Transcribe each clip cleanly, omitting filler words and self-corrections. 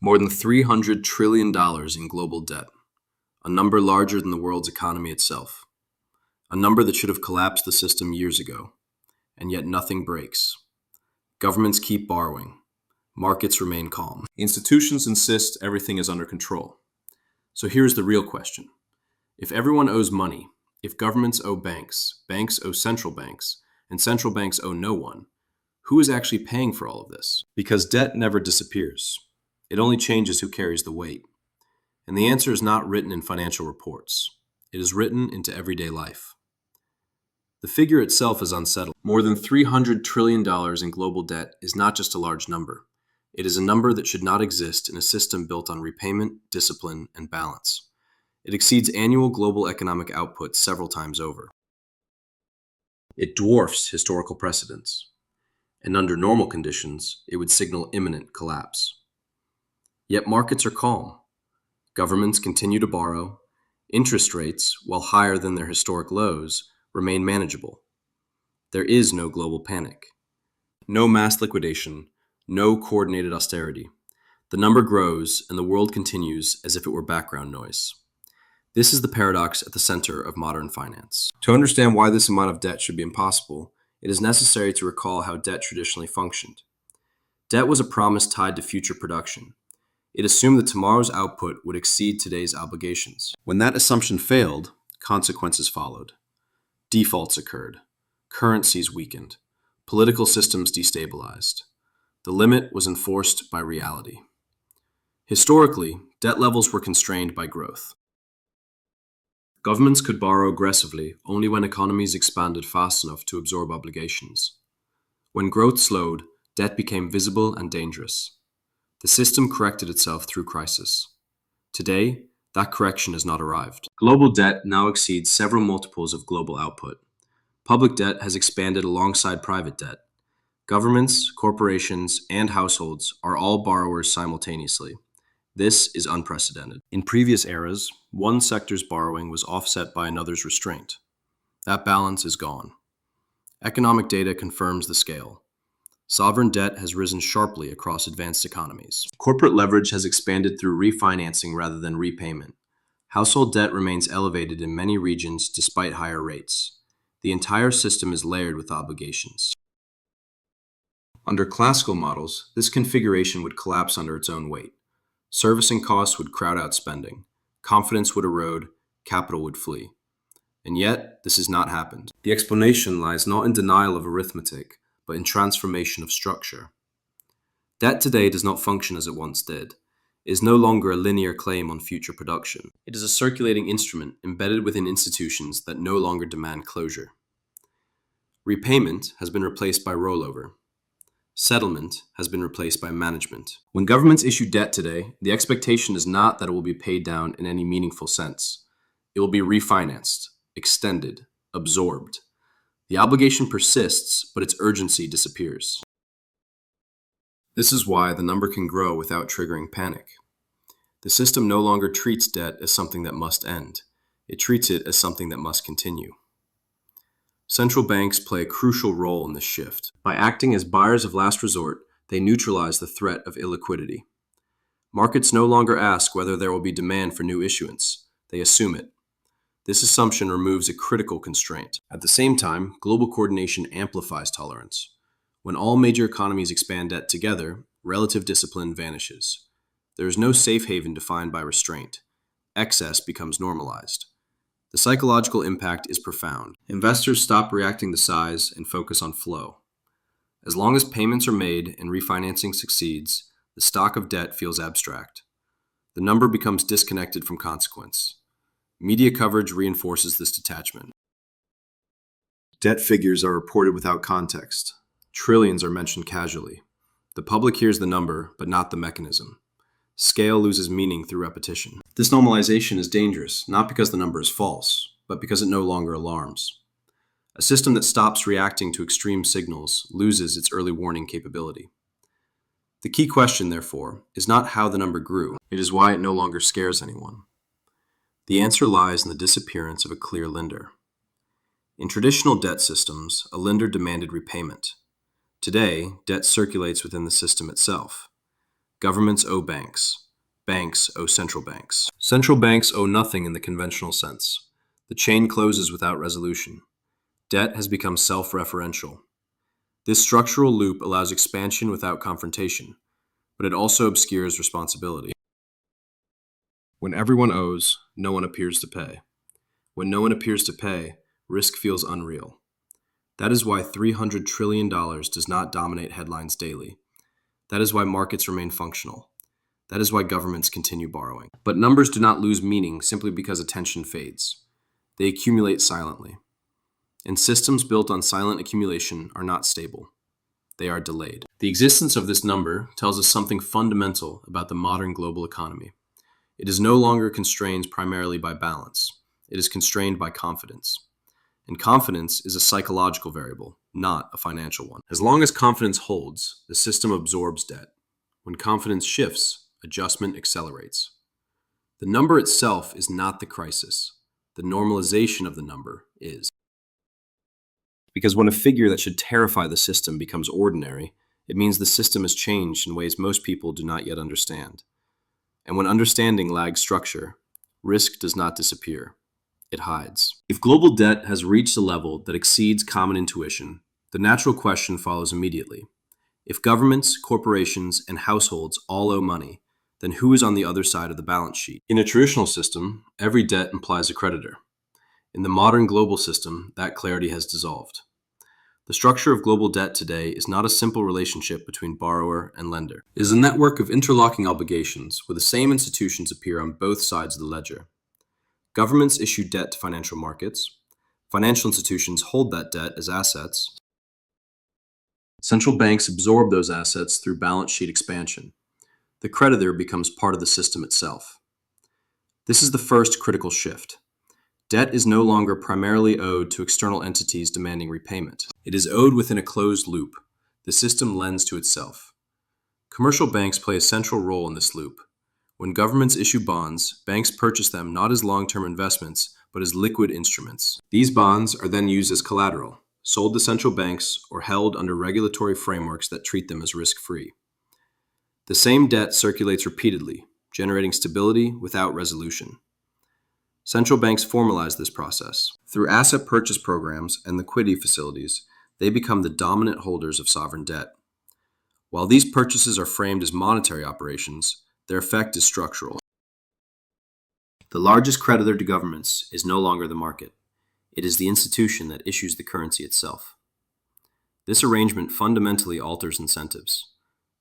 More than $300 trillion in global debt, a number larger than the world's economy itself, a number that should have collapsed the system years ago, and yet nothing breaks. Governments keep borrowing. Markets remain calm. Institutions insist everything is under control. So here's the real question. If everyone owes money, if governments owe banks, banks owe central banks, and central banks owe no one, who is actually paying for all of this? Because debt never disappears. It only changes who carries the weight. And the answer is not written in financial reports. It is written into everyday life. The figure itself is unsettling. More than $300 trillion in global debt is not just a large number. It is a number that should not exist in a system built on repayment, discipline, and balance. It exceeds annual global economic output several times over. It dwarfs historical precedents. And under normal conditions, it would signal imminent collapse. Yet markets are calm. Governments continue to borrow. Interest rates, while higher than their historic lows, remain manageable. There is no global panic. No mass liquidation, no coordinated austerity. The number grows and the world continues as if it were background noise. This is the paradox at the center of modern finance. To understand why this amount of debt should be impossible, it is necessary to recall how debt traditionally functioned. Debt was a promise tied to future production. It assumed that tomorrow's output would exceed today's obligations. When that assumption failed, consequences followed. Defaults occurred. Currencies weakened. Political systems destabilized. The limit was enforced by reality. Historically, debt levels were constrained by growth. Governments could borrow aggressively only when economies expanded fast enough to absorb obligations. When growth slowed, debt became visible and dangerous. The system corrected itself through crisis. Today, that correction has not arrived. Global debt now exceeds several multiples of global output. Public debt has expanded alongside private debt. Governments, corporations, and households are all borrowers simultaneously. This is unprecedented. In previous eras, one sector's borrowing was offset by another's restraint. That balance is gone. Economic data confirms the scale. Sovereign debt has risen sharply across advanced economies. Corporate leverage has expanded through refinancing rather than repayment. Household debt remains elevated in many regions despite higher rates. The entire system is layered with obligations. Under classical models, this configuration would collapse under its own weight. Servicing costs would crowd out spending. Confidence would erode. Capital would flee. And yet, this has not happened. The explanation lies not in denial of arithmetic, but in transformation of structure. Debt today does not function as it once did. It is no longer a linear claim on future production. It is a circulating instrument embedded within institutions that no longer demand closure. Repayment has been replaced by rollover. Settlement has been replaced by management. When governments issue debt today, the expectation is not that it will be paid down in any meaningful sense. It will be refinanced, extended, absorbed. The obligation persists, but its urgency disappears. This is why the number can grow without triggering panic. The system no longer treats debt as something that must end. It treats it as something that must continue. Central banks play a crucial role in this shift. By acting as buyers of last resort, they neutralize the threat of illiquidity. Markets no longer ask whether there will be demand for new issuance. They assume it. This assumption removes a critical constraint. At the same time, global coordination amplifies tolerance. When all major economies expand debt together, relative discipline vanishes. There is no safe haven defined by restraint. Excess becomes normalized. The psychological impact is profound. Investors stop reacting to size and focus on flow. As long as payments are made and refinancing succeeds, the stock of debt feels abstract. The number becomes disconnected from consequence. Media coverage reinforces this detachment. Debt figures are reported without context. Trillions are mentioned casually. The public hears the number, but not the mechanism. Scale loses meaning through repetition. This normalization is dangerous, not because the number is false, but because it no longer alarms. A system that stops reacting to extreme signals loses its early warning capability. The key question, therefore, is not how the number grew. It is why it no longer scares anyone. The answer lies in the disappearance of a clear lender. In traditional debt systems, a lender demanded repayment. Today, debt circulates within the system itself. Governments owe banks. Banks owe central banks. Central banks owe nothing in the conventional sense. The chain closes without resolution. Debt has become self-referential. This structural loop allows expansion without confrontation, but it also obscures responsibility. When everyone owes, no one appears to pay. When no one appears to pay, risk feels unreal. That is why $300 trillion does not dominate headlines daily. That is why markets remain functional. That is why governments continue borrowing. But numbers do not lose meaning simply because attention fades. They accumulate silently. And systems built on silent accumulation are not stable. They are delayed. The existence of this number tells us something fundamental about the modern global economy. It is no longer constrained primarily by balance. It is constrained by confidence. And confidence is a psychological variable, not a financial one. As long as confidence holds, the system absorbs debt. When confidence shifts, adjustment accelerates. The number itself is not the crisis. The normalization of the number is. Because when a figure that should terrify the system becomes ordinary, it means the system has changed in ways most people do not yet understand. And when understanding lags structure, risk does not disappear. It hides. If global debt has reached a level that exceeds common intuition, the natural question follows immediately. If governments, corporations, and households all owe money, then who is on the other side of the balance sheet? In a traditional system, every debt implies a creditor. In the modern global system, that clarity has dissolved. The structure of global debt today is not a simple relationship between borrower and lender. It is a network of interlocking obligations where the same institutions appear on both sides of the ledger. Governments issue debt to financial markets. Financial institutions hold that debt as assets. Central banks absorb those assets through balance sheet expansion. The creditor becomes part of the system itself. This is the first critical shift. Debt is no longer primarily owed to external entities demanding repayment. It is owed within a closed loop. The system lends to itself. Commercial banks play a central role in this loop. When governments issue bonds, banks purchase them not as long-term investments, but as liquid instruments. These bonds are then used as collateral, sold to central banks, or held under regulatory frameworks that treat them as risk-free. The same debt circulates repeatedly, generating stability without resolution. Central banks formalize this process. Through asset purchase programs and liquidity facilities, they become the dominant holders of sovereign debt. While these purchases are framed as monetary operations, their effect is structural. The largest creditor to governments is no longer the market. It is the institution that issues the currency itself. This arrangement fundamentally alters incentives.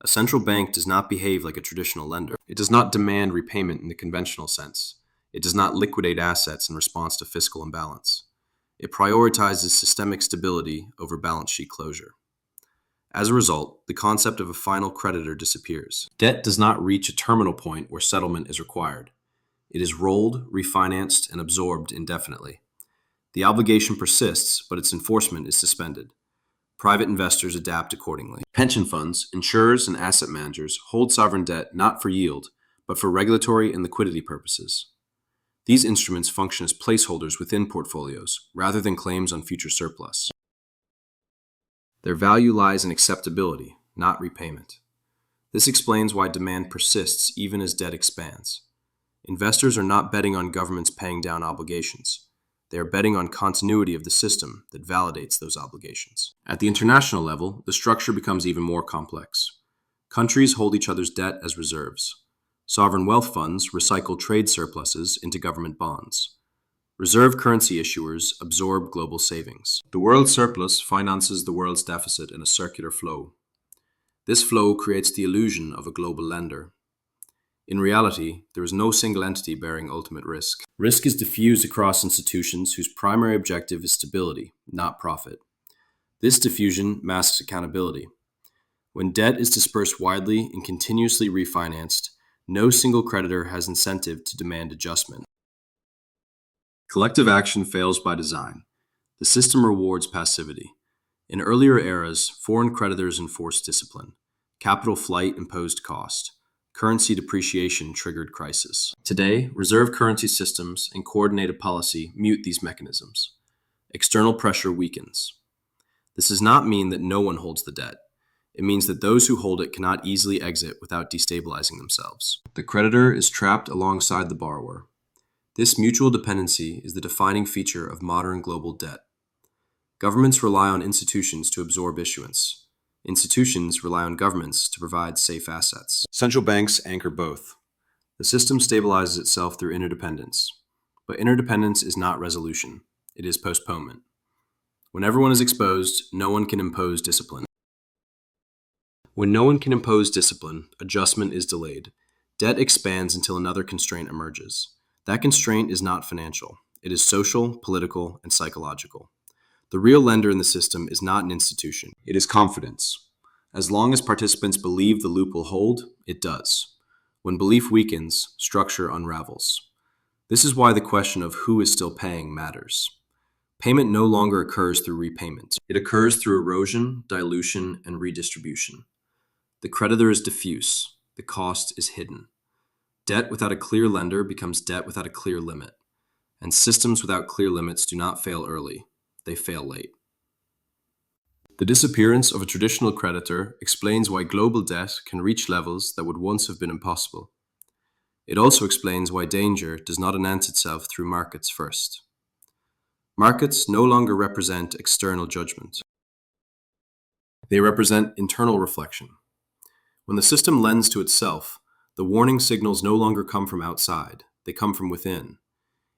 A central bank does not behave like a traditional lender. It does not demand repayment in the conventional sense. It does not liquidate assets in response to fiscal imbalance. It prioritizes systemic stability over balance sheet closure. As a result, the concept of a final creditor disappears. Debt does not reach a terminal point where settlement is required. It is rolled, refinanced, and absorbed indefinitely. The obligation persists, but its enforcement is suspended. Private investors adapt accordingly. Pension funds, insurers, and asset managers hold sovereign debt not for yield, but for regulatory and liquidity purposes. These instruments function as placeholders within portfolios, rather than claims on future surplus. Their value lies in acceptability, not repayment. This explains why demand persists even as debt expands. Investors are not betting on governments paying down obligations. They are betting on continuity of the system that validates those obligations. At the international level, the structure becomes even more complex. Countries hold each other's debt as reserves. Sovereign wealth funds recycle trade surpluses into government bonds. Reserve currency issuers absorb global savings. The world's surplus finances the world's deficit in a circular flow. This flow creates the illusion of a global lender. In reality, there is no single entity bearing ultimate risk. Risk is diffused across institutions whose primary objective is stability, not profit. This diffusion masks accountability. When debt is dispersed widely and continuously refinanced, no single creditor has incentive to demand adjustment. Collective action fails by design. The system rewards passivity. In earlier eras, foreign creditors enforced discipline. Capital flight imposed cost. Currency depreciation triggered crisis. Today, reserve currency systems and coordinated policy mute these mechanisms. External pressure weakens. This does not mean that no one holds the debt. It means that those who hold it cannot easily exit without destabilizing themselves. The creditor is trapped alongside the borrower. This mutual dependency is the defining feature of modern global debt. Governments rely on institutions to absorb issuance. Institutions rely on governments to provide safe assets. Central banks anchor both. The system stabilizes itself through interdependence. But interdependence is not resolution. It is postponement. When everyone is exposed, no one can impose discipline. When no one can impose discipline, adjustment is delayed. Debt expands until another constraint emerges. That constraint is not financial. It is social, political, and psychological. The real lender in the system is not an institution. It is confidence. As long as participants believe the loop will hold, it does. When belief weakens, structure unravels. This is why the question of who is still paying matters. Payment no longer occurs through repayment. It occurs through erosion, dilution, and redistribution. The creditor is diffuse. The cost is hidden. Debt without a clear lender becomes debt without a clear limit. And systems without clear limits do not fail early. They fail late. The disappearance of a traditional creditor explains why global debt can reach levels that would once have been impossible. It also explains why danger does not announce itself through markets first. Markets no longer represent external judgment. They represent internal reflection. When the system lends to itself, the warning signals no longer come from outside, they come from within.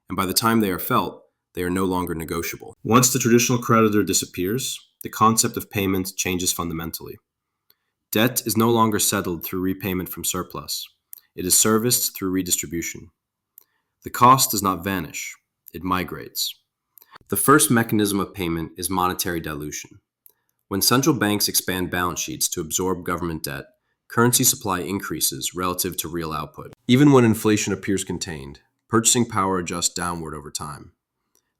And by the time they are felt, they are no longer negotiable. Once the traditional creditor disappears, the concept of payment changes fundamentally. Debt is no longer settled through repayment from surplus. It is serviced through redistribution. The cost does not vanish, it migrates. The first mechanism of payment is monetary dilution. When central banks expand balance sheets to absorb government debt, currency supply increases relative to real output. Even when inflation appears contained, purchasing power adjusts downward over time.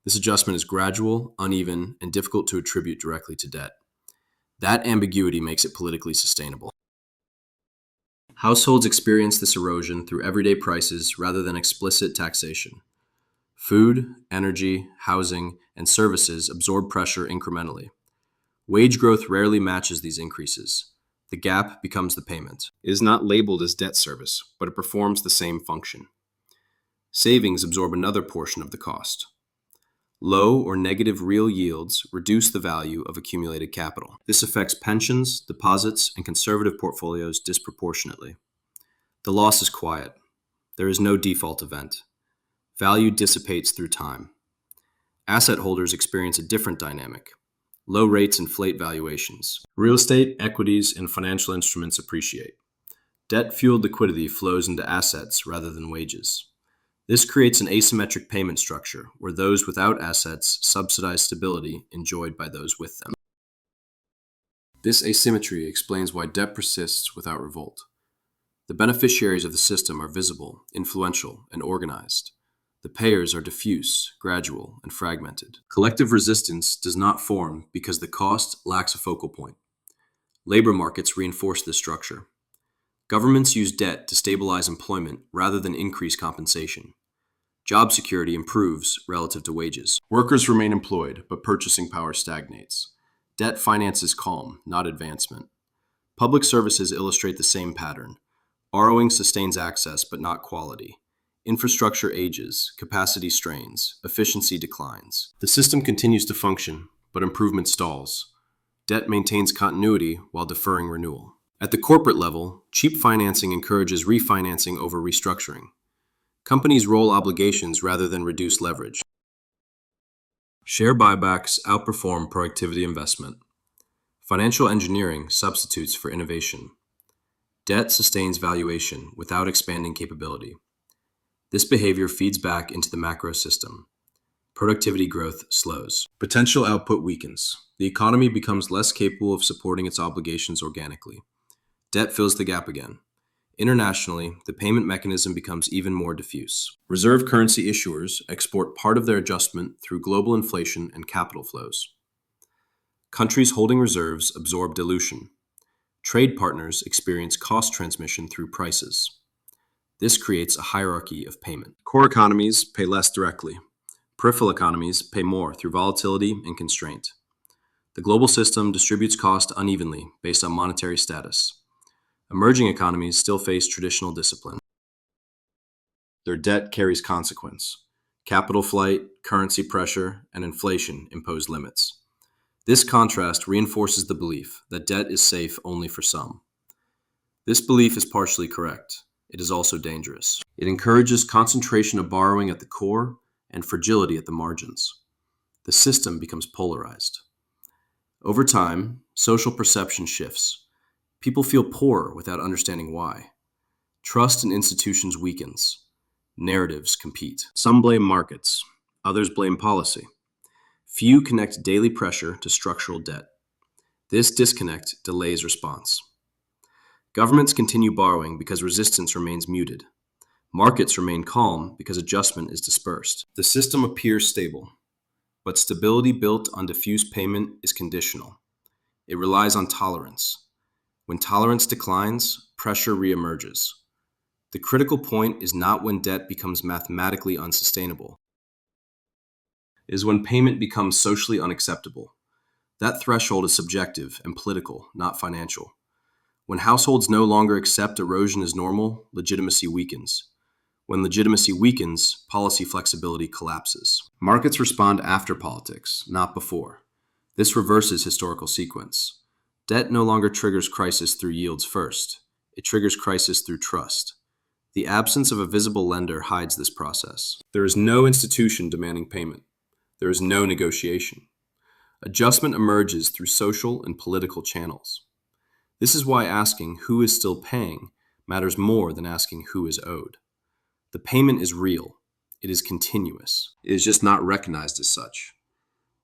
This adjustment is gradual, uneven, and difficult to attribute directly to debt. That ambiguity makes it politically sustainable. Households experience this erosion through everyday prices rather than explicit taxation. Food, energy, housing, and services absorb pressure incrementally. Wage growth rarely matches these increases. The gap becomes the payment. It is not labeled as debt service, but it performs the same function. Savings absorb another portion of the cost. Low or negative real yields reduce the value of accumulated capital. This affects pensions, deposits, and conservative portfolios disproportionately. The loss is quiet. There is no default event. Value dissipates through time. Asset holders experience a different dynamic. Low rates inflate valuations. Real estate, equities, and financial instruments appreciate. Debt-fueled liquidity flows into assets rather than wages. This creates an asymmetric payment structure where those without assets subsidize stability enjoyed by those with them. This asymmetry explains why debt persists without revolt. The beneficiaries of the system are visible, influential, and organized. The payers are diffuse, gradual, and fragmented. Collective resistance does not form because the cost lacks a focal point. Labor markets reinforce this structure. Governments use debt to stabilize employment rather than increase compensation. Job security improves relative to wages. Workers remain employed, but purchasing power stagnates. Debt finances calm, not advancement. Public services illustrate the same pattern. Borrowing sustains access, but not quality. Infrastructure ages, capacity strains, efficiency declines. The system continues to function, but improvement stalls. Debt maintains continuity while deferring renewal. At the corporate level, cheap financing encourages refinancing over restructuring. Companies roll obligations rather than reduce leverage. Share buybacks outperform productivity investment. Financial engineering substitutes for innovation. Debt sustains valuation without expanding capability. This behavior feeds back into the macro system. Productivity growth slows. Potential output weakens. The economy becomes less capable of supporting its obligations organically. Debt fills the gap again. Internationally, the payment mechanism becomes even more diffuse. Reserve currency issuers export part of their adjustment through global inflation and capital flows. Countries holding reserves absorb dilution. Trade partners experience cost transmission through prices. This creates a hierarchy of payment. Core economies pay less directly. Peripheral economies pay more through volatility and constraint. The global system distributes cost unevenly based on monetary status. Emerging economies still face traditional discipline. Their debt carries consequence. Capital flight, currency pressure, and inflation impose limits. This contrast reinforces the belief that debt is safe only for some. This belief is partially correct. It is also dangerous. It encourages concentration of borrowing at the core and fragility at the margins. The system becomes polarized. Over time, social perception shifts. People feel poor without understanding why. Trust in institutions weakens. Narratives compete. Some blame markets, others blame policy. Few connect daily pressure to structural debt. This disconnect delays response. Governments continue borrowing because resistance remains muted. Markets remain calm because adjustment is dispersed. The system appears stable, but stability built on diffuse payment is conditional. It relies on tolerance. When tolerance declines, pressure reemerges. The critical point is not when debt becomes mathematically unsustainable. It is when payment becomes socially unacceptable. That threshold is subjective and political, not financial. When households no longer accept erosion as normal, legitimacy weakens. When legitimacy weakens, policy flexibility collapses. Markets respond after politics, not before. This reverses historical sequence. Debt no longer triggers crisis through yields first. It triggers crisis through trust. The absence of a visible lender hides this process. There is no institution demanding payment. There is no negotiation. Adjustment emerges through social and political channels. This is why asking who is still paying matters more than asking who is owed. The payment is real. It is continuous. It is just not recognized as such.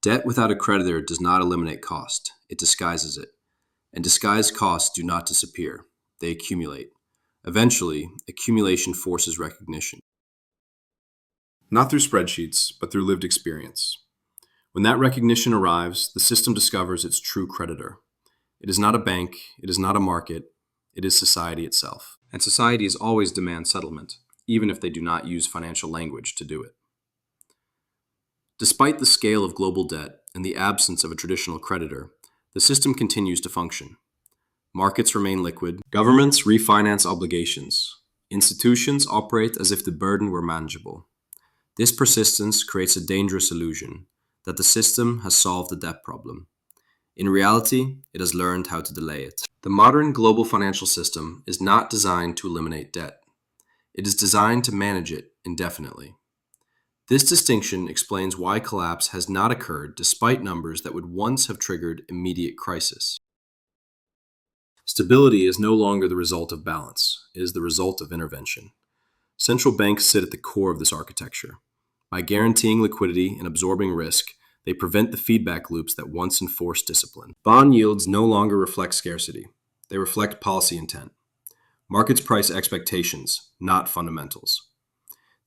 Debt without a creditor does not eliminate cost. It disguises it. And disguised costs do not disappear. They accumulate. Eventually, accumulation forces recognition. Not through spreadsheets, but through lived experience. When that recognition arrives, the system discovers its true creditor. It is not a bank, it is not a market, it is society itself. And societies always demand settlement, even if they do not use financial language to do it. Despite the scale of global debt and the absence of a traditional creditor, the system continues to function. Markets remain liquid. Governments refinance obligations. Institutions operate as if the burden were manageable. This persistence creates a dangerous illusion that the system has solved the debt problem. In reality, it has learned how to delay it. The modern global financial system is not designed to eliminate debt. It is designed to manage it indefinitely. This distinction explains why collapse has not occurred despite numbers that would once have triggered immediate crisis. Stability is no longer the result of balance. It is the result of intervention. Central banks sit at the core of this architecture. By guaranteeing liquidity and absorbing risk, they prevent the feedback loops that once enforced discipline. Bond yields no longer reflect scarcity. They reflect policy intent. Markets price expectations, not fundamentals.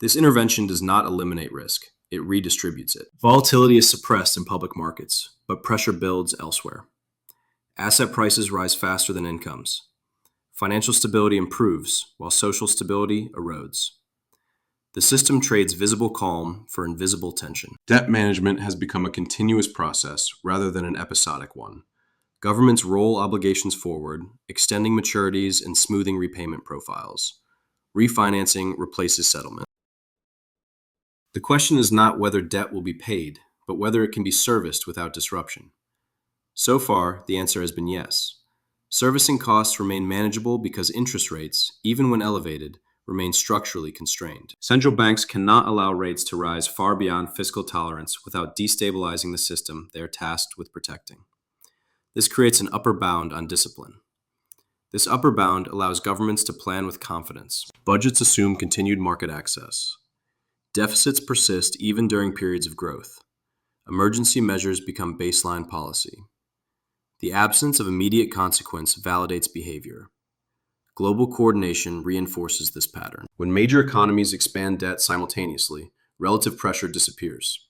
This intervention does not eliminate risk. It redistributes it. Volatility is suppressed in public markets, but pressure builds elsewhere. Asset prices rise faster than incomes. Financial stability improves, while social stability erodes. The system trades visible calm for invisible tension. Debt management has become a continuous process rather than an episodic one. Governments roll obligations forward, extending maturities and smoothing repayment profiles. Refinancing replaces settlement. The question is not whether debt will be paid, but whether it can be serviced without disruption. So far, the answer has been yes. Servicing costs remain manageable because interest rates, even when elevated, remain structurally constrained. Central banks cannot allow rates to rise far beyond fiscal tolerance without destabilizing the system they are tasked with protecting. This creates an upper bound on discipline. This upper bound allows governments to plan with confidence. Budgets assume continued market access. Deficits persist even during periods of growth. Emergency measures become baseline policy. The absence of immediate consequence validates behavior. Global coordination reinforces this pattern. When major economies expand debt simultaneously, relative pressure disappears.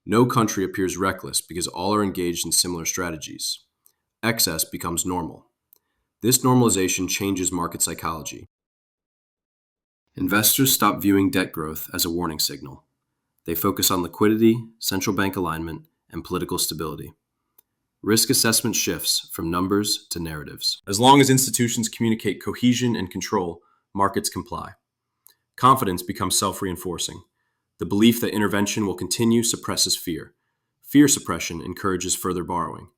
No country appears reckless because all are engaged in similar strategies. Excess becomes normal. This normalization changes market psychology. Investors stop viewing debt growth as a warning signal. They focus on liquidity, central bank alignment, and political stability. Risk assessment shifts from numbers to narratives. As long as institutions communicate cohesion and control, markets comply. Confidence becomes self-reinforcing. The belief that intervention will continue suppresses fear. Fear suppression encourages further borrowing.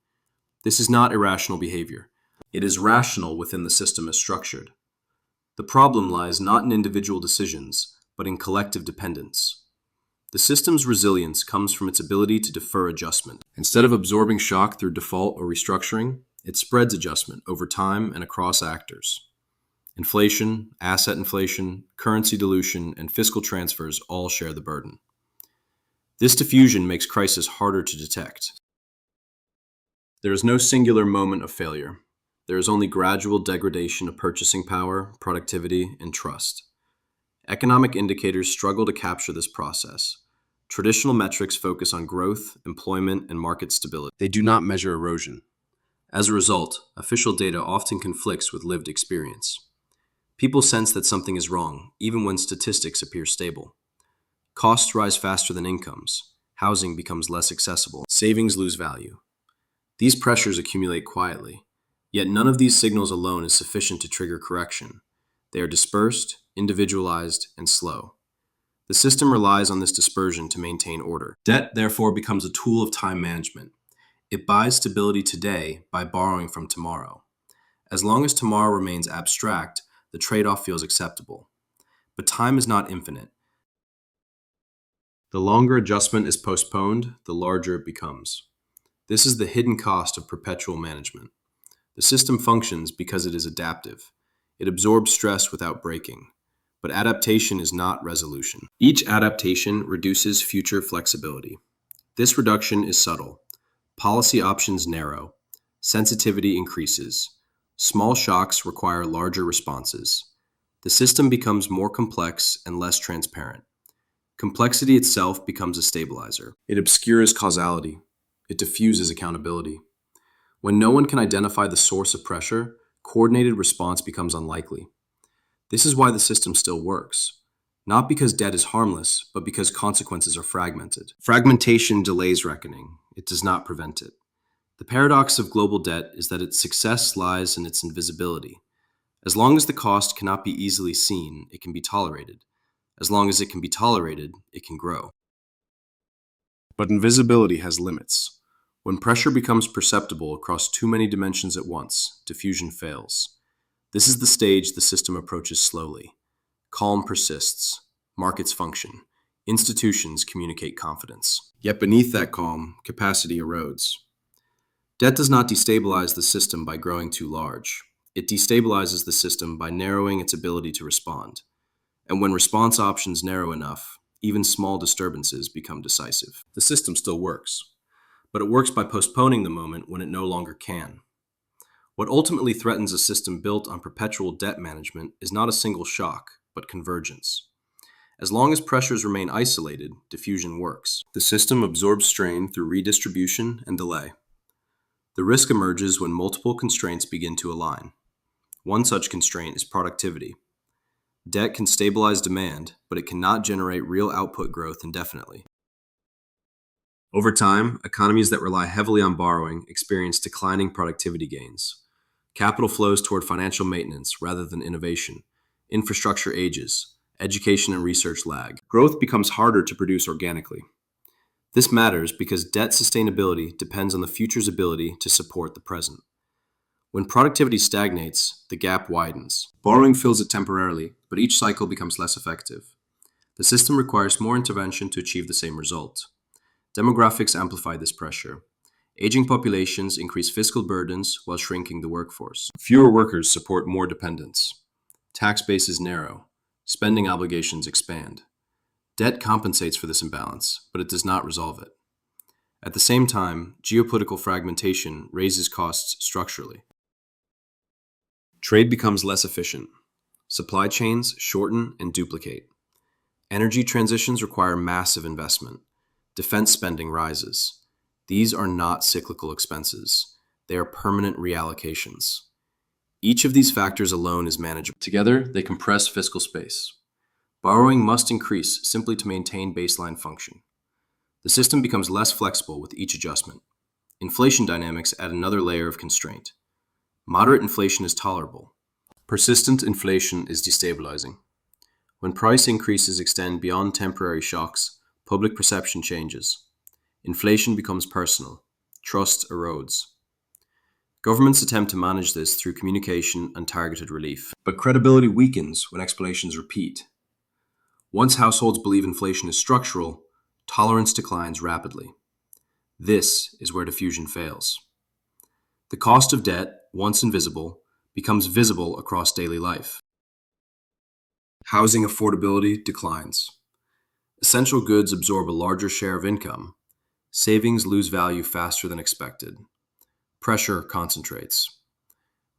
This is not irrational behavior. It is rational within the system as structured. The problem lies not in individual decisions, but in collective dependence. The system's resilience comes from its ability to defer adjustment. Instead of absorbing shock through default or restructuring, it spreads adjustment over time and across actors. Inflation, asset inflation, currency dilution, and fiscal transfers all share the burden. This diffusion makes crisis harder to detect. There is no singular moment of failure. There is only gradual degradation of purchasing power, productivity, and trust. Economic indicators struggle to capture this process. Traditional metrics focus on growth, employment, and market stability. They do not measure erosion. As a result, official data often conflicts with lived experience. People sense that something is wrong, even when statistics appear stable. Costs rise faster than incomes. Housing becomes less accessible. Savings lose value. These pressures accumulate quietly, yet none of these signals alone is sufficient to trigger correction. They are dispersed, individualized, and slow. The system relies on this dispersion to maintain order. Debt, therefore, becomes a tool of time management. It buys stability today by borrowing from tomorrow. As long as tomorrow remains abstract, the trade-off feels acceptable. But time is not infinite. The longer adjustment is postponed, the larger it becomes. This is the hidden cost of perpetual management. The system functions because it is adaptive. It absorbs stress without breaking. But adaptation is not resolution. Each adaptation reduces future flexibility. This reduction is subtle. Policy options narrow. Sensitivity increases. Small shocks require larger responses. The system becomes more complex and less transparent. Complexity itself becomes a stabilizer. It obscures causality. It diffuses accountability. When no one can identify the source of pressure, coordinated response becomes unlikely. This is why the system still works. Not because debt is harmless, but because consequences are fragmented. Fragmentation delays reckoning. It does not prevent it. The paradox of global debt is that its success lies in its invisibility. As long as the cost cannot be easily seen, it can be tolerated. As long as it can be tolerated, it can grow. But invisibility has limits. When pressure becomes perceptible across too many dimensions at once, diffusion fails. This is the stage the system approaches slowly. Calm persists. Markets function. Institutions communicate confidence. Yet beneath that calm, capacity erodes. Debt does not destabilize the system by growing too large. It destabilizes the system by narrowing its ability to respond. And when response options narrow enough, even small disturbances become decisive. The system still works, but it works by postponing the moment when it no longer can. What ultimately threatens a system built on perpetual debt management is not a single shock, but convergence. As long as pressures remain isolated, diffusion works. The system absorbs strain through redistribution and delay. The risk emerges when multiple constraints begin to align. One such constraint is productivity. Debt can stabilize demand, but it cannot generate real output growth indefinitely. Over time, economies that rely heavily on borrowing experience declining productivity gains. Capital flows toward financial maintenance rather than innovation. Infrastructure ages. Education and research lag. Growth becomes harder to produce organically. This matters because debt sustainability depends on the future's ability to support the present. When productivity stagnates, the gap widens. Borrowing fills it temporarily, but each cycle becomes less effective. The system requires more intervention to achieve the same result. Demographics amplify this pressure. Aging populations increase fiscal burdens while shrinking the workforce. Fewer workers support more dependents. Tax bases narrow. Spending obligations expand. Debt compensates for this imbalance, but it does not resolve it. At the same time, geopolitical fragmentation raises costs structurally. Trade becomes less efficient. Supply chains shorten and duplicate. Energy transitions require massive investment. Defense spending rises. These are not cyclical expenses. They are permanent reallocations. Each of these factors alone is manageable. Together, they compress fiscal space. Borrowing must increase simply to maintain baseline function. The system becomes less flexible with each adjustment. Inflation dynamics add another layer of constraint. Moderate inflation is tolerable. Persistent inflation is destabilizing. When price increases extend beyond temporary shocks, public perception changes. Inflation becomes personal. Trust erodes. Governments attempt to manage this through communication and targeted relief. But credibility weakens when explanations repeat. Once households believe inflation is structural, tolerance declines rapidly. This is where diffusion fails. The cost of debt, once invisible, becomes visible across daily life. Housing affordability declines. Essential goods absorb a larger share of income. Savings lose value faster than expected. Pressure concentrates.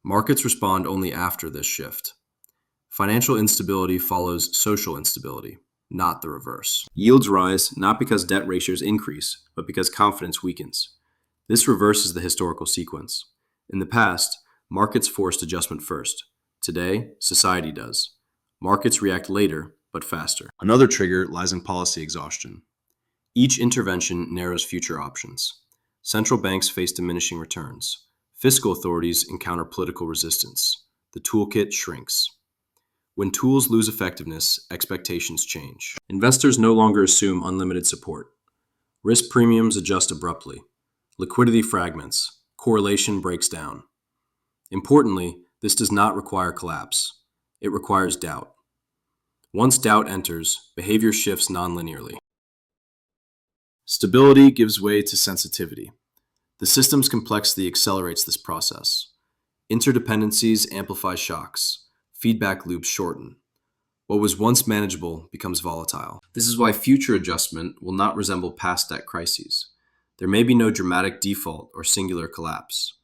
Markets respond only after this shift. Financial instability follows social instability, not the reverse. Yields rise not because debt ratios increase, but because confidence weakens. This reverses the historical sequence. In the past, markets forced adjustment first. Today, society does. Markets react later, but faster. Another trigger lies in policy exhaustion. Each intervention narrows future options. Central banks face diminishing returns. Fiscal authorities encounter political resistance. The toolkit shrinks. When tools lose effectiveness, expectations change. Investors no longer assume unlimited support. Risk premiums adjust abruptly. Liquidity fragments. Correlation breaks down. Importantly, this does not require collapse. It requires doubt. Once doubt enters, behavior shifts nonlinearly. Stability gives way to sensitivity. The system's complexity accelerates this process. Interdependencies amplify shocks. Feedback loops shorten. What was once manageable becomes volatile. This is why future adjustment will not resemble past debt crises. There may be no dramatic default or singular collapse.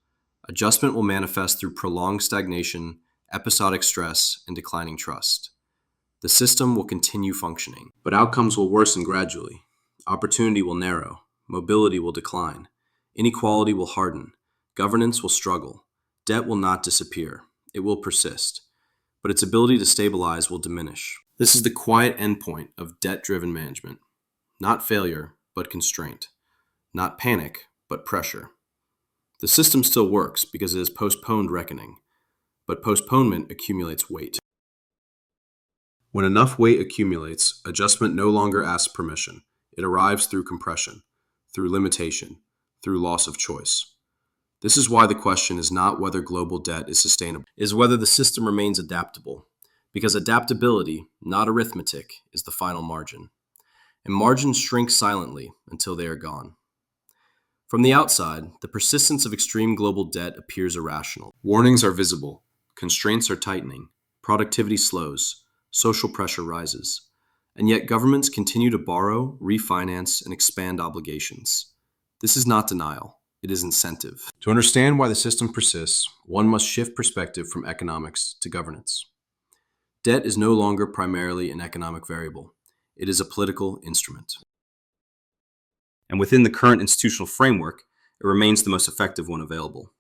Adjustment will manifest through prolonged stagnation, episodic stress, and declining trust. The system will continue functioning, but outcomes will worsen gradually. Opportunity will narrow. Mobility will decline. Inequality will harden. Governance will struggle. Debt will not disappear. It will persist, but its ability to stabilize will diminish. This is the quiet endpoint of debt-driven management. Not failure, but constraint. Not panic, but pressure. The system still works because it has postponed reckoning, but postponement accumulates weight. When enough weight accumulates, adjustment no longer asks permission. It arrives through compression, through limitation, through loss of choice. This is why the question is not whether global debt is sustainable, it is whether the system remains adaptable, because adaptability, not arithmetic, is the final margin. And margins shrink silently until they are gone. From the outside, the persistence of extreme global debt appears irrational. Warnings are visible, constraints are tightening, productivity slows, social pressure rises, and yet governments continue to borrow, refinance, and expand obligations. This is not denial. It is incentive. To understand why the system persists, one must shift perspective from economics to governance. Debt is no longer primarily an economic variable. It is a political instrument. And within the current institutional framework, it remains the most effective one available.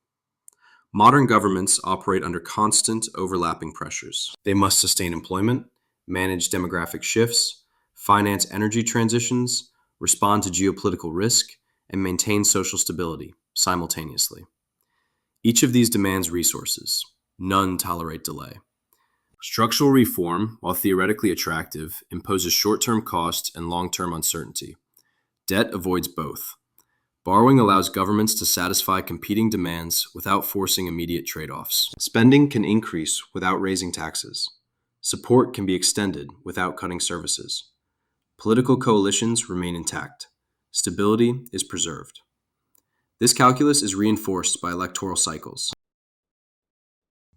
Modern governments operate under constant overlapping pressures. They must sustain employment, manage demographic shifts, finance energy transitions, respond to geopolitical risk, and maintain social stability simultaneously. Each of these demands resources. None tolerate delay. Structural reform, while theoretically attractive, imposes short-term cost and long-term uncertainty. Debt avoids both. Borrowing allows governments to satisfy competing demands without forcing immediate trade-offs. Spending can increase without raising taxes. Support can be extended without cutting services. Political coalitions remain intact. Stability is preserved. This calculus is reinforced by electoral cycles.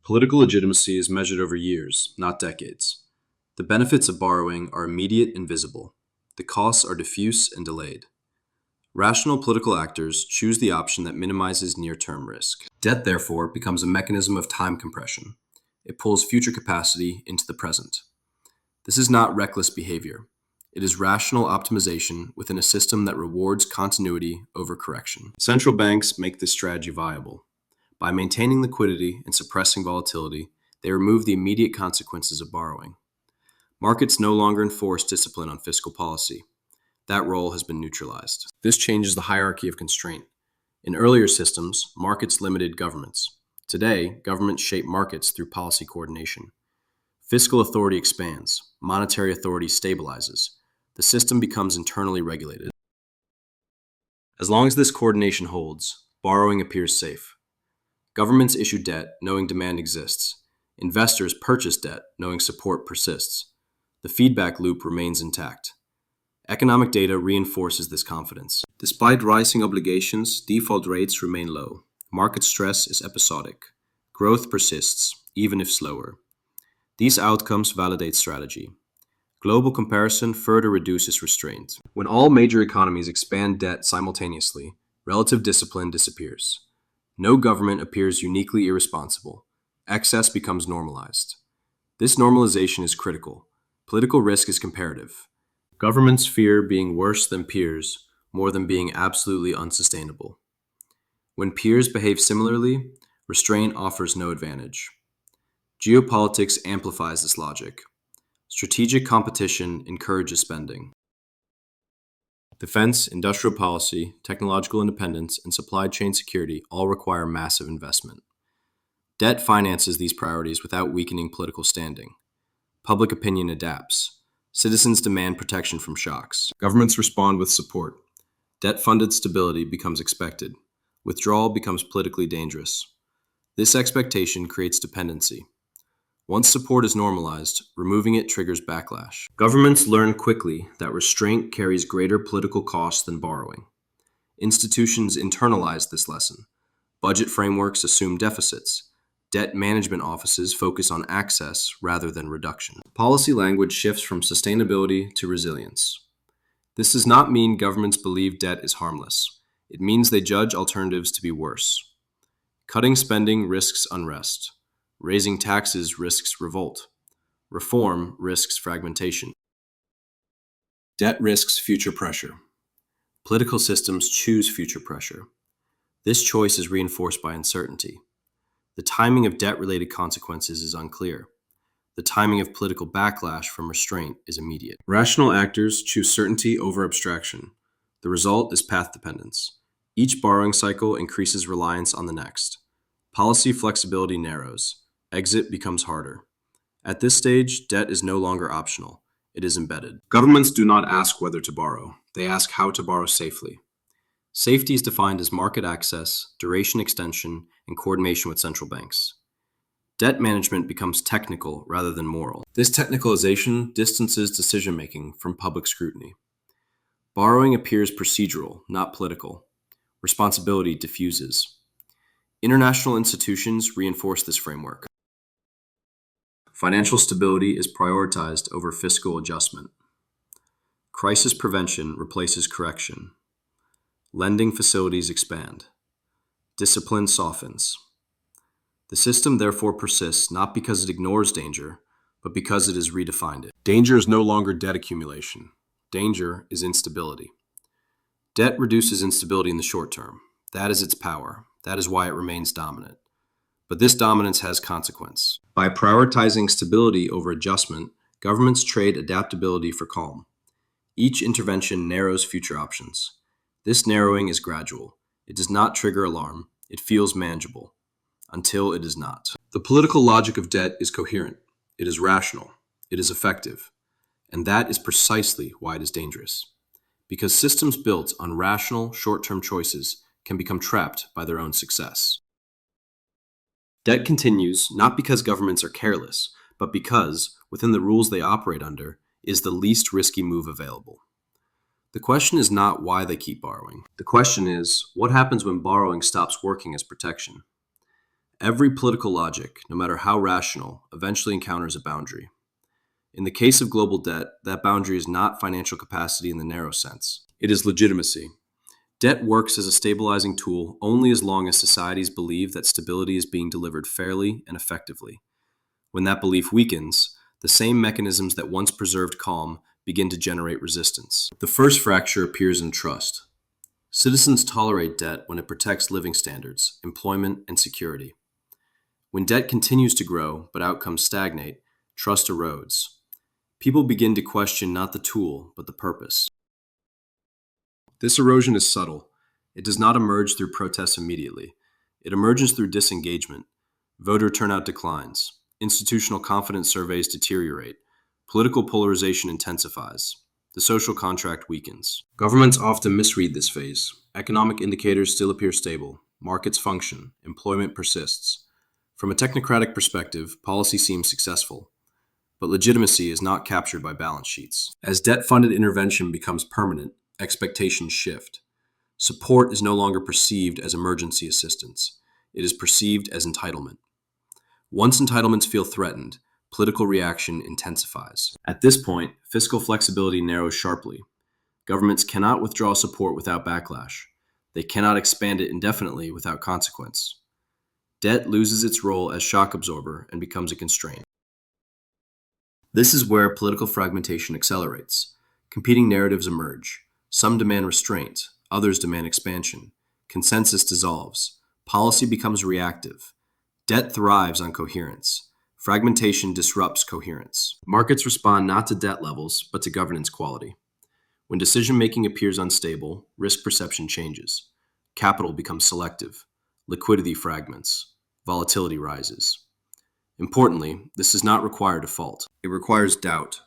Political legitimacy is measured over years, not decades. The benefits of borrowing are immediate and visible. The costs are diffuse and delayed. Rational political actors choose the option that minimizes near-term risk. Debt, therefore, becomes a mechanism of time compression. It pulls future capacity into the present. This is not reckless behavior. It is rational optimization within a system that rewards continuity over correction. Central banks make this strategy viable. By maintaining liquidity and suppressing volatility, they remove the immediate consequences of borrowing. Markets no longer enforce discipline on fiscal policy. That role has been neutralized. This changes the hierarchy of constraint. In earlier systems, markets limited governments. Today, governments shape markets through policy coordination. Fiscal authority expands, monetary authority stabilizes. The system becomes internally regulated. As long as this coordination holds, borrowing appears safe. Governments issue debt knowing demand exists. Investors purchase debt knowing support persists. The feedback loop remains intact. Economic data reinforces this confidence. Despite rising obligations, default rates remain low. Market stress is episodic. Growth persists, even if slower. These outcomes validate strategy. Global comparison further reduces restraint. When all major economies expand debt simultaneously, relative discipline disappears. No government appears uniquely irresponsible. Excess becomes normalized. This normalization is critical. Political risk is comparative. Governments fear being worse than peers more than being absolutely unsustainable. When peers behave similarly, restraint offers no advantage. Geopolitics amplifies this logic. Strategic competition encourages spending. Defense, industrial policy, technological independence, and supply chain security all require massive investment. Debt finances these priorities without weakening political standing. Public opinion adapts. Citizens demand protection from shocks. Governments respond with support. Debt-funded stability becomes expected. Withdrawal becomes politically dangerous. This expectation creates dependency. Once support is normalized, removing it triggers backlash. Governments learn quickly that restraint carries greater political costs than borrowing. Institutions internalize this lesson. Budget frameworks assume deficits. Debt management offices focus on access rather than reduction. Policy language shifts from sustainability to resilience. This does not mean governments believe debt is harmless. It means they judge alternatives to be worse. Cutting spending risks unrest. Raising taxes risks revolt. Reform risks fragmentation. Debt risks future pressure. Political systems choose future pressure. This choice is reinforced by uncertainty. The timing of debt-related consequences is unclear. The timing of political backlash from restraint is immediate. Rational actors choose certainty over abstraction. The result is path dependence. Each borrowing cycle increases reliance on the next. Policy flexibility narrows. Exit becomes harder. At this stage, debt is no longer optional. It is embedded. Governments do not ask whether to borrow. They ask how to borrow safely. Safety is defined as market access, duration extension, and coordination with central banks. Debt management becomes technical rather than moral. This technicalization distances decision-making from public scrutiny. Borrowing appears procedural, not political. Responsibility diffuses. International institutions reinforce this framework. Financial stability is prioritized over fiscal adjustment. Crisis prevention replaces correction. Lending facilities expand. Discipline softens. The system therefore persists not because it ignores danger, but because it has redefined it. Danger is no longer debt accumulation. Danger is instability. Debt reduces instability in the short term. That is its power. That is why it remains dominant. But this dominance has consequence. By prioritizing stability over adjustment, governments trade adaptability for calm. Each intervention narrows future options. This narrowing is gradual. It does not trigger alarm. It feels manageable. Until it is not. The political logic of debt is coherent. It is rational. It is effective. And that is precisely why it is dangerous. Because systems built on rational, short-term choices can become trapped by their own success. Debt continues not because governments are careless, but because, within the rules they operate under, is the least risky move available. The question is not why they keep borrowing. The question is, what happens when borrowing stops working as protection? Every political logic, no matter how rational, eventually encounters a boundary. In the case of global debt, that boundary is not financial capacity in the narrow sense. It is legitimacy. Debt works as a stabilizing tool only as long as societies believe that stability is being delivered fairly and effectively. When that belief weakens, the same mechanisms that once preserved calm begin to generate resistance. The first fracture appears in trust. Citizens tolerate debt when it protects living standards, employment, and security. When debt continues to grow, but outcomes stagnate, trust erodes. People begin to question not the tool, but the purpose. This erosion is subtle. It does not emerge through protests immediately. It emerges through disengagement. Voter turnout declines. Institutional confidence surveys deteriorate. Political polarization intensifies. The social contract weakens. Governments often misread this phase. Economic indicators still appear stable. Markets function. Employment persists. From a technocratic perspective, policy seems successful, but legitimacy is not captured by balance sheets. As debt-funded intervention becomes permanent, expectations shift. Support is no longer perceived as emergency assistance. It is perceived as entitlement. Once entitlements feel threatened, political reaction intensifies. At this point, fiscal flexibility narrows sharply. Governments cannot withdraw support without backlash. They cannot expand it indefinitely without consequence. Debt loses its role as shock absorber and becomes a constraint. This is where political fragmentation accelerates. Competing narratives emerge. Some demand restraint, others demand expansion. Consensus dissolves. Policy becomes reactive. Debt thrives on coherence. Fragmentation disrupts coherence. Markets respond not to debt levels, but to governance quality. When decision-making appears unstable, risk perception changes. Capital becomes selective. Liquidity fragments. Volatility rises. Importantly, this does not require default. It requires doubt.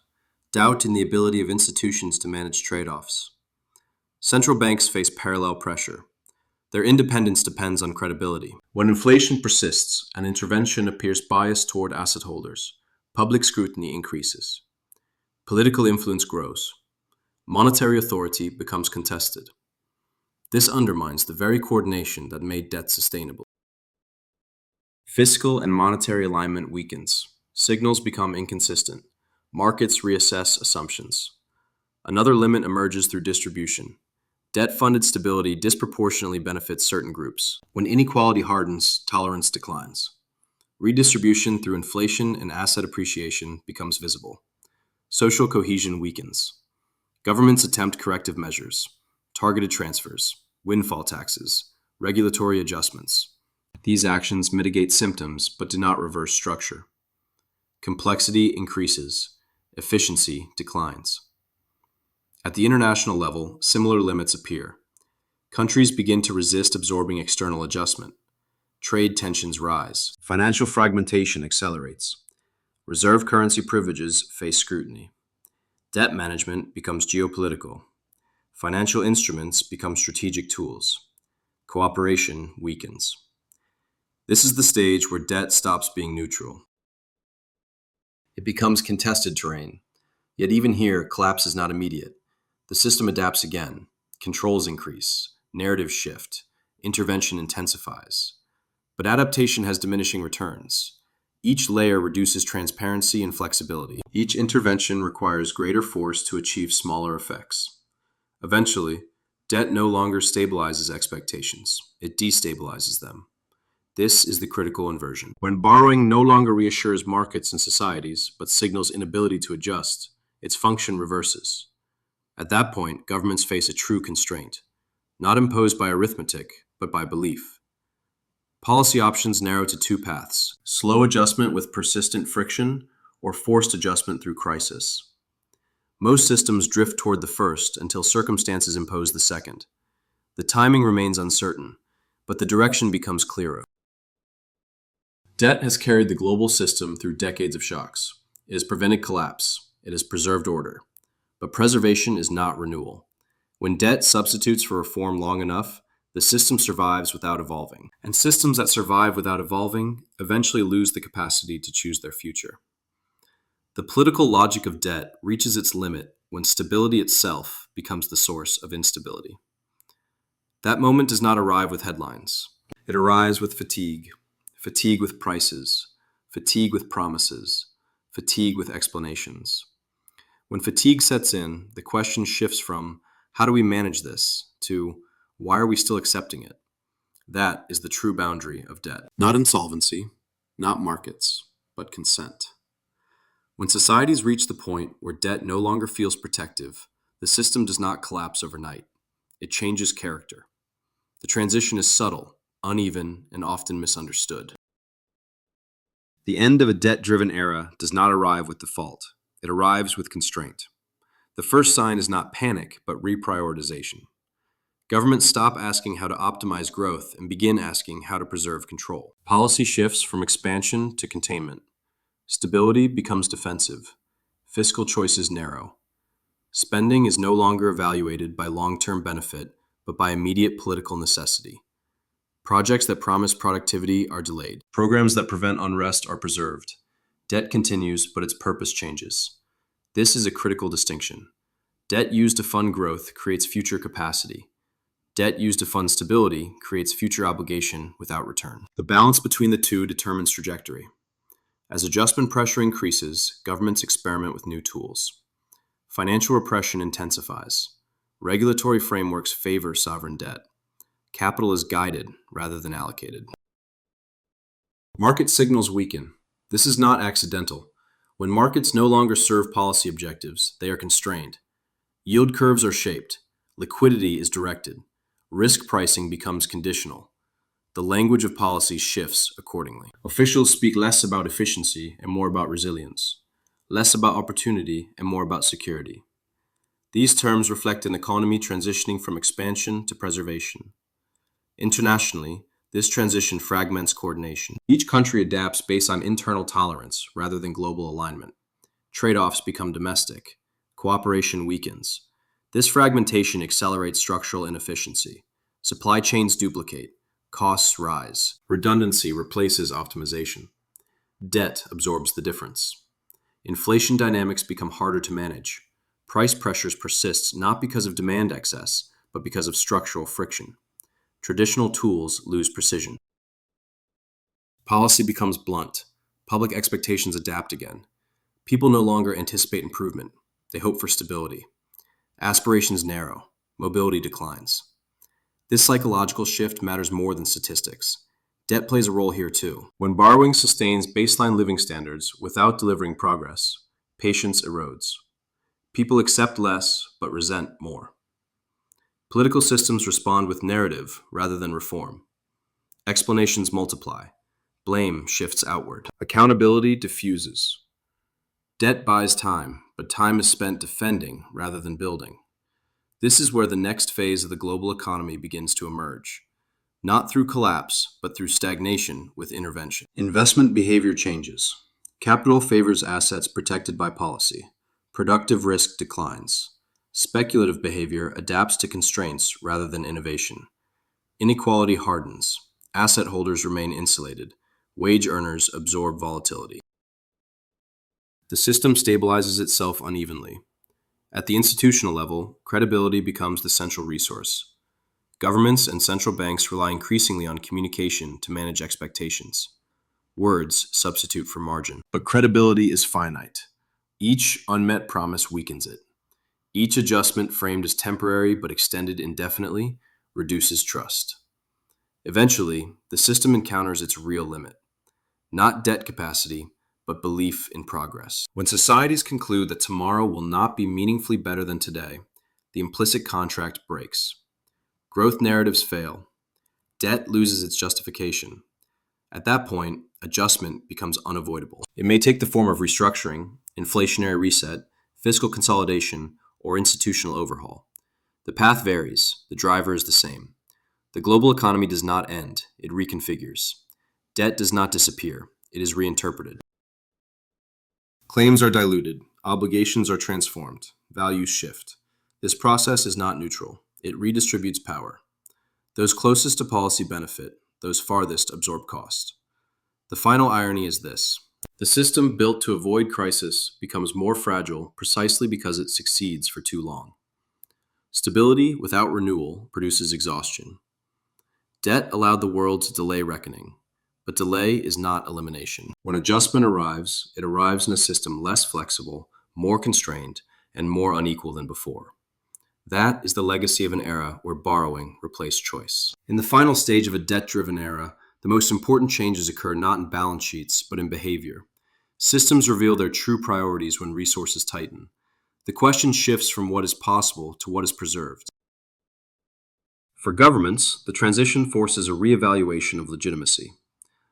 Doubt in the ability of institutions to manage trade-offs. Central banks face parallel pressure. Their independence depends on credibility. When inflation persists and intervention appears biased toward asset holders, public scrutiny increases. Political influence grows. Monetary authority becomes contested. This undermines the very coordination that made debt sustainable. Fiscal and monetary alignment weakens. Signals become inconsistent. Markets reassess assumptions. Another limit emerges through distribution. Debt-funded stability disproportionately benefits certain groups. When inequality hardens, tolerance declines. Redistribution through inflation and asset appreciation becomes visible. Social cohesion weakens. Governments attempt corrective measures, targeted transfers, windfall taxes, regulatory adjustments. These actions mitigate symptoms but do not reverse structure. Complexity increases. Efficiency declines. At the international level, similar limits appear. Countries begin to resist absorbing external adjustment. Trade tensions rise. Financial fragmentation accelerates. Reserve currency privileges face scrutiny. Debt management becomes geopolitical. Financial instruments become strategic tools. Cooperation weakens. This is the stage where debt stops being neutral. It becomes contested terrain. Yet even here, collapse is not immediate. The system adapts again. Controls increase. Narratives shift. Intervention intensifies. But adaptation has diminishing returns. Each layer reduces transparency and flexibility. Each intervention requires greater force to achieve smaller effects. Eventually, debt no longer stabilizes expectations. It destabilizes them. This is the critical inversion. When borrowing no longer reassures markets and societies, but signals inability to adjust, its function reverses. At that point, governments face a true constraint, not imposed by arithmetic, but by belief. Policy options narrow to two paths: slow adjustment with persistent friction, or forced adjustment through crisis. Most systems drift toward the first until circumstances impose the second. The timing remains uncertain, but the direction becomes clearer. Debt has carried the global system through decades of shocks. It has prevented collapse. It has preserved order. But preservation is not renewal. When debt substitutes for reform long enough, the system survives without evolving. And systems that survive without evolving eventually lose the capacity to choose their future. The political logic of debt reaches its limit when stability itself becomes the source of instability. That moment does not arrive with headlines. It arrives with fatigue. Fatigue with prices. Fatigue with promises. Fatigue with explanations. When fatigue sets in, the question shifts from, how do we manage this, to, why are we still accepting it? That is the true boundary of debt. Not insolvency, not markets, but consent. When societies reach the point where debt no longer feels protective, the system does not collapse overnight. It changes character. The transition is subtle, uneven, and often misunderstood. The end of a debt-driven era does not arrive with default. It arrives with constraint. The first sign is not panic, but reprioritization. Governments stop asking how to optimize growth and begin asking how to preserve control. Policy shifts from expansion to containment. Stability becomes defensive. Fiscal choices narrow. Spending is no longer evaluated by long-term benefit, but by immediate political necessity. Projects that promise productivity are delayed. Programs that prevent unrest are preserved. Debt continues, but its purpose changes. This is a critical distinction. Debt used to fund growth creates future capacity. Debt used to fund stability creates future obligation without return. The balance between the two determines trajectory. As adjustment pressure increases, governments experiment with new tools. Financial repression intensifies. Regulatory frameworks favor sovereign debt. Capital is guided rather than allocated. Market signals weaken. This is not accidental. When markets no longer serve policy objectives, they are constrained. Yield curves are shaped. Liquidity is directed. Risk pricing becomes conditional. The language of policy shifts accordingly. Officials speak less about efficiency and more about resilience, less about opportunity and more about security. These terms reflect an economy transitioning from expansion to preservation. Internationally, this transition fragments coordination. Each country adapts based on internal tolerance rather than global alignment. Trade-offs become domestic. Cooperation weakens. This fragmentation accelerates structural inefficiency. Supply chains duplicate. Costs rise. Redundancy replaces optimization. Debt absorbs the difference. Inflation dynamics become harder to manage. Price pressures persist not because of demand excess, but because of structural friction. Traditional tools lose precision. Policy becomes blunt. Public expectations adapt again. People no longer anticipate improvement. They hope for stability. Aspirations narrow. Mobility declines. This psychological shift matters more than statistics. Debt plays a role here too. When borrowing sustains baseline living standards without delivering progress, patience erodes. People accept less but resent more. Political systems respond with narrative rather than reform. Explanations multiply. Blame shifts outward. Accountability diffuses. Debt buys time, but time is spent defending rather than building. This is where the next phase of the global economy begins to emerge, not through collapse, but through stagnation with intervention. Investment behavior changes. Capital favors assets protected by policy. Productive risk declines. Speculative behavior adapts to constraints rather than innovation. Inequality hardens. Asset holders remain insulated. Wage earners absorb volatility. The system stabilizes itself unevenly. At the institutional level, credibility becomes the central resource. Governments and central banks rely increasingly on communication to manage expectations. Words substitute for margin. But credibility is finite. Each unmet promise weakens it. Each adjustment framed as temporary but extended indefinitely reduces trust. Eventually, the system encounters its real limit. Not debt capacity, but belief in progress. When societies conclude that tomorrow will not be meaningfully better than today, the implicit contract breaks. Growth narratives fail. Debt loses its justification. At that point, adjustment becomes unavoidable. It may take the form of restructuring, inflationary reset, fiscal consolidation, or institutional overhaul. The path varies. The driver is the same. The global economy does not end. It reconfigures. Debt does not disappear. It is reinterpreted. Claims are diluted, obligations are transformed, values shift. This process is not neutral. It redistributes power. Those closest to policy benefit, those farthest absorb cost. The final irony is this. The system built to avoid crisis becomes more fragile precisely because it succeeds for too long. Stability without renewal produces exhaustion. Debt allowed the world to delay reckoning. But delay is not elimination. When adjustment arrives, it arrives in a system less flexible, more constrained, and more unequal than before. That is the legacy of an era where borrowing replaced choice. In the final stage of a debt-driven era, the most important changes occur not in balance sheets, but in behavior. Systems reveal their true priorities when resources tighten. The question shifts from what is possible to what is preserved. For governments, the transition forces a reevaluation of legitimacy.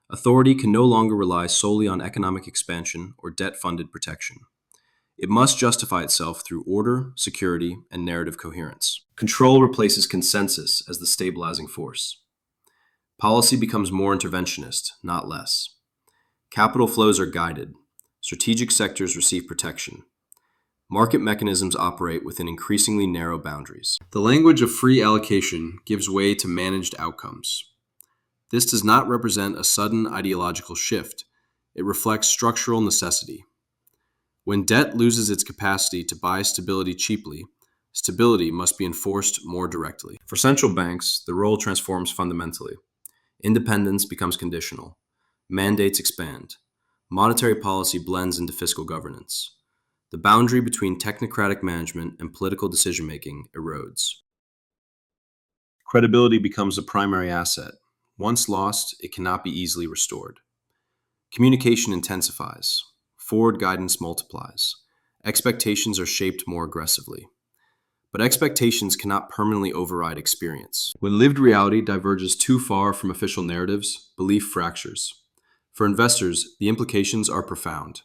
Authority can no longer rely solely on economic expansion or debt-funded protection. It must justify itself through order, security, and narrative coherence. Control replaces consensus as the stabilizing force. Policy becomes more interventionist, not less. Capital flows are guided. Strategic sectors receive protection. Market mechanisms operate within increasingly narrow boundaries. The language of free allocation gives way to managed outcomes. This does not represent a sudden ideological shift. It reflects structural necessity. When debt loses its capacity to buy stability cheaply, stability must be enforced more directly. For central banks, the role transforms fundamentally. Independence becomes conditional. Mandates expand. Monetary policy blends into fiscal governance. The boundary between technocratic management and political decision-making erodes. Credibility becomes a primary asset. Once lost, it cannot be easily restored. Communication intensifies. Forward guidance multiplies. Expectations are shaped more aggressively. But expectations cannot permanently override experience. When lived reality diverges too far from official narratives, belief fractures. For investors, the implications are profound.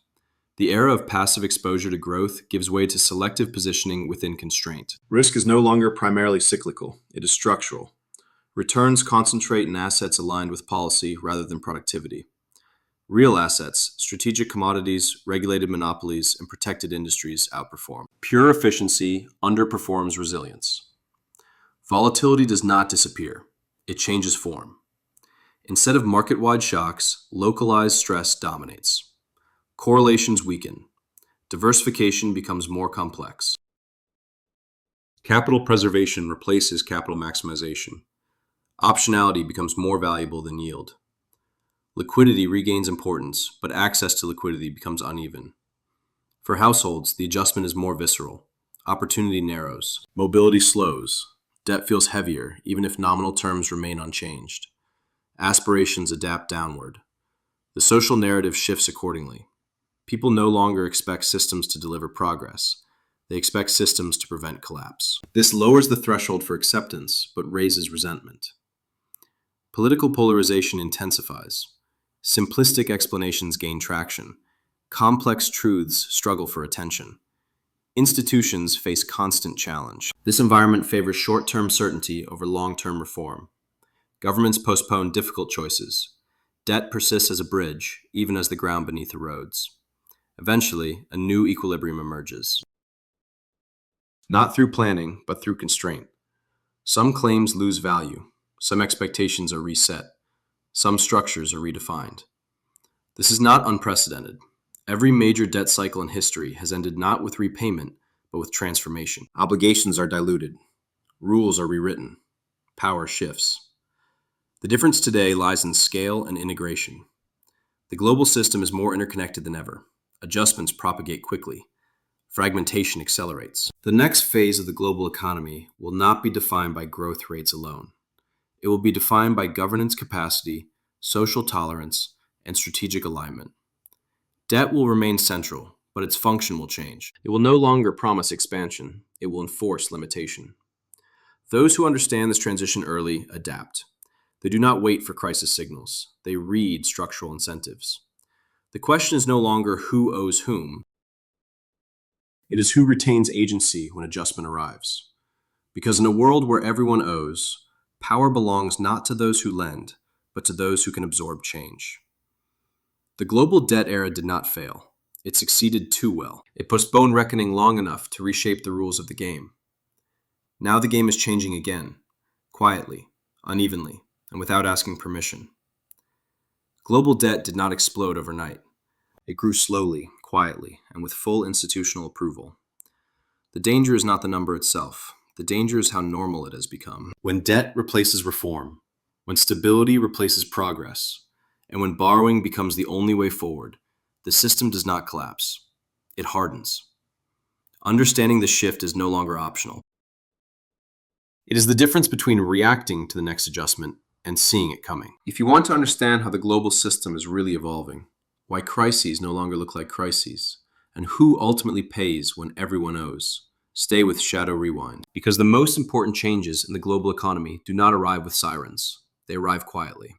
The era of passive exposure to growth gives way to selective positioning within constraint. Risk is no longer primarily cyclical, it is structural. Returns concentrate in assets aligned with policy rather than productivity. Real assets, strategic commodities, regulated monopolies, and protected industries outperform. Pure efficiency underperforms resilience. Volatility does not disappear. It changes form. Instead of market-wide shocks, localized stress dominates. Correlations weaken. Diversification becomes more complex. Capital preservation replaces capital maximization. Optionality becomes more valuable than yield. Liquidity regains importance, but access to liquidity becomes uneven. For households, the adjustment is more visceral. Opportunity narrows. Mobility slows. Debt feels heavier, even if nominal terms remain unchanged. Aspirations adapt downward. The social narrative shifts accordingly. People no longer expect systems to deliver progress. They expect systems to prevent collapse. This lowers the threshold for acceptance, but raises resentment. Political polarization intensifies. Simplistic explanations gain traction. Complex truths struggle for attention. Institutions face constant challenge. This environment favors short-term certainty over long-term reform. Governments postpone difficult choices. Debt persists as a bridge, even as the ground beneath erodes. Eventually, a new equilibrium emerges. Not through planning, but through constraint. Some claims lose value. Some expectations are reset. Some structures are redefined. This is not unprecedented. Every major debt cycle in history has ended not with repayment, but with transformation. Obligations are diluted. Rules are rewritten. Power shifts. The difference today lies in scale and integration. The global system is more interconnected than ever. Adjustments propagate quickly. Fragmentation accelerates. The next phase of the global economy will not be defined by growth rates alone. It will be defined by governance capacity, social tolerance, and strategic alignment. Debt will remain central, but its function will change. It will no longer promise expansion. It will enforce limitation. Those who understand this transition early adapt. They do not wait for crisis signals. They read structural incentives. The question is no longer who owes whom. It is who retains agency when adjustment arrives. Because in a world where everyone owes, power belongs not to those who lend, but to those who can absorb change. The global debt era did not fail. It succeeded too well. It postponed reckoning long enough to reshape the rules of the game. Now the game is changing again, quietly, unevenly, and without asking permission. Global debt did not explode overnight. It grew slowly, quietly, and with full institutional approval. The danger is not the number itself. The danger is how normal it has become. When debt replaces reform, when stability replaces progress, and when borrowing becomes the only way forward, the system does not collapse. It hardens. Understanding the shift is no longer optional. It is the difference between reacting to the next adjustment and seeing it coming. If you want to understand how the global system is really evolving, why crises no longer look like crises, and who ultimately pays when everyone owes, stay with Shadow Rewind. Because the most important changes in the global economy do not arrive with sirens. They arrive quietly.